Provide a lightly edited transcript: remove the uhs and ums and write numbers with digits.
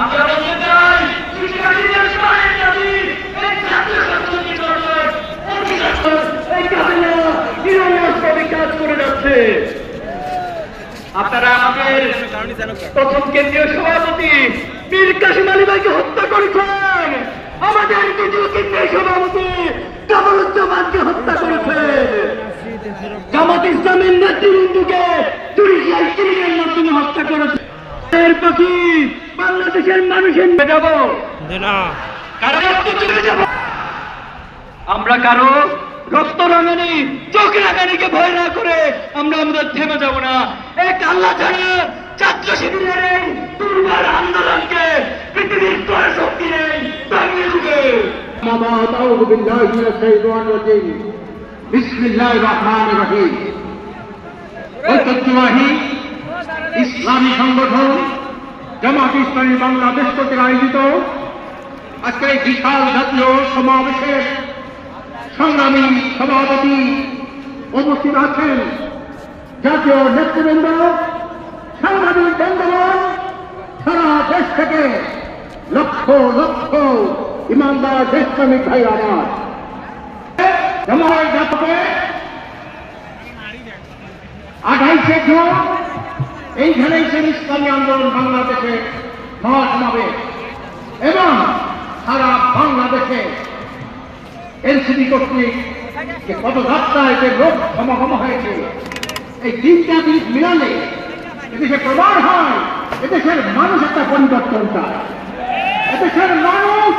আমরা বলতে চাই শিক্ষার্থীদের সবাই দাবি এই ছাত্র সংসদীয় সরকার এই কাবিলা নিরলসভাবে কাজ করে যাচ্ছে। আপনারা আমাদের প্রথম কেন্দ্রীয় সভাপতি মীর কাসিম আলী ভাইকে হত্যা করেছেন, আমাদের দ্বিতীয় কেন্দ্রীয় সভাপতি কামরুজ্জামানকে হত্যা করেছেন, জামাত ইসলামের নেতৃবৃন্দকে জুডিশিয়াল কিলিংয়ের মাধ্যমে হত্যা করেছে। এর পাখি বাংলাদেশের মানুষের যাব আমরা কারো রক্ত রাঙানি চোখ রাঙানিকে ভয় না করে আমরা আমাদের থেমে যাব না। এক আল্লাহ ছাড়া ছাত্র শিবিরের এই দুর্বার আন্দোলনকে পৃথিবীর কোনো শক্তি নেই ভাঙিয়ে দিবে। আউযু বিল্লাহি মিনাশ শাইতানির রাজীম। বিসমিল্লাহির রহমানির রহিম। ঐতিহ্যবাহী ইসলামী সংগঠন জামাত ইসলামী বাংলাদেশ কর্তৃক আয়োজিত আজকের এই বিশাল জাতীয় সমাবেশের সংগ্রামী সভাপতি উপস্থিত আছেন, জাতীয় নেতৃবৃন্দ, সাংবাদিক বন্ধুগণ, সারা দেশ থেকে লক্ষ লক্ষ ইমানদার দেশপ্রেমিক ভাই আমার জামায়াত জাতকে 28শে জুন এইখানেই সেই ইসলামী আন্দোলন বাংলাদেশে মহাসমাবেশ এবং সারা বাংলাদেশে এনসিপি কর্তৃক যে পদযাত্রায় যে লোক সমাগম হয়েছে, এই তিনটা জিনিস মিলালে এদেশে প্রমাণ হয় এদেশের মানুষ একটা পরিবর্তন চায়। এদেশের মানুষ